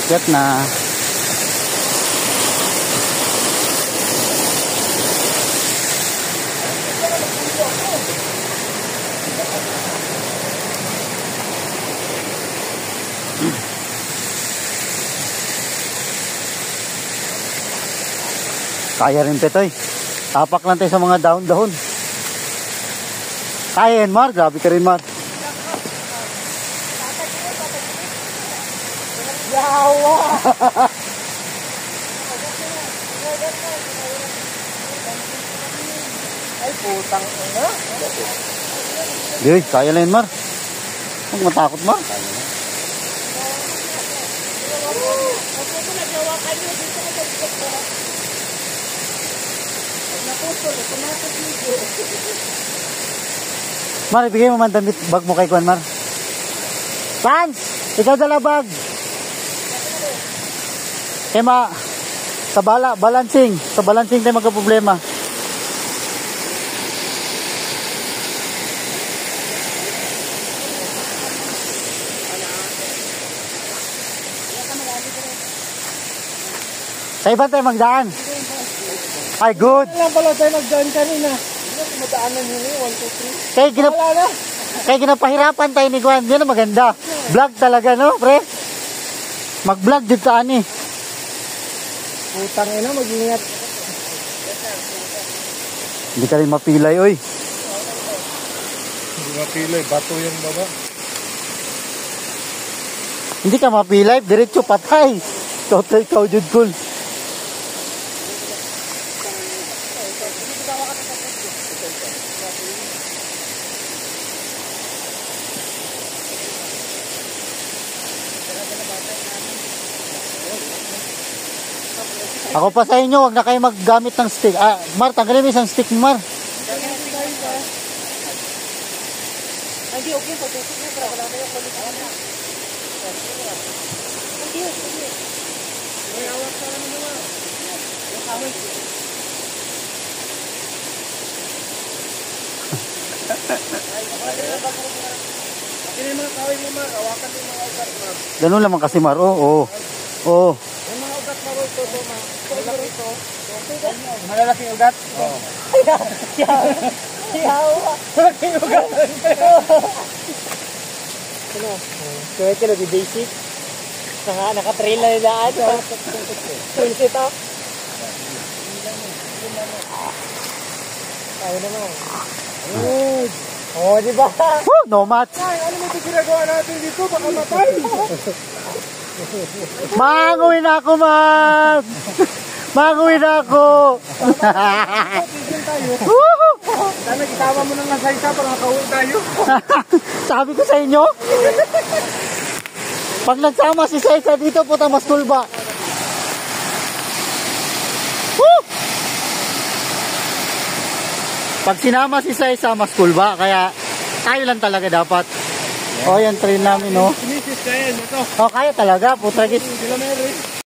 Akyat na. Kaya rin Petoy. Tapak lang tayo sa mga dahon-dahon. Kaya yan Mar, grabe ka rin Mar. Yawa! Ay putang ina. Di, kaya lang yan Mar. Huwag matakot Mar. Mar, ibigay mo man damit bag mo kay Kwan Mar. Pans! Ikaw dala bag. Kaya sa balancing. Sa balancing tayo magka-problema. Sa iba tayo magdaan. Ay, good. Lang pala tayo magdaan kanina. Madaanan yun eh, 1, 2, 3. Kaya ginapahirapan tayo ni Juan. Yan ang maganda. Vlog talaga, no, pre? Mag-vlog dito sa ani. Putang ina, mag-ingat. Hindi ka rin mapilay, oy. Hindi mapilay, bato yung baba. Hindi ka mapilay, diretso patay. Total ikaw, Judkul. Ako pa sa inyo, wag na kayo maggamit ng stick. Ah, Mar, tanggalin mo isang stick mo, Mar. Hindi, okay. Pagkakit na, para wala na yung kulit. Hindi, okay. May awak ka naman naman. Yung kawin. Akin yung mga kawin mo, Mar. Awakan yung mga ugat, Mar. Ganun naman kasi, Mar. Oo. Oo. Yung mga ugat, Mar, ito, Mar. Malalaking ugat? Oo. Yawa. Malaking ugat. Ano? Kaya ka di basic. Naka-trail na nilaan. Trail ito. Tayo naman. Good. Oo, di ba? Woo, no match. Ay, ano mo ito ginagawa natin dito? Baka matay. Manguwi na ako, Mar. Manguwi na ako. Tigil tayo. Sana kitama mo ng nasaysa para makauwi tayo. Sabi ko sa inyo, pag nagsama si Saisa dito, puta mas cool ba? Woo! Pag sinama si Saisa, mas cool ba? Kaya tayo lang talaga dapat. O, yan train namin, no? Sinisis kaya, ito. O, kaya talaga, puta git. Kilometer.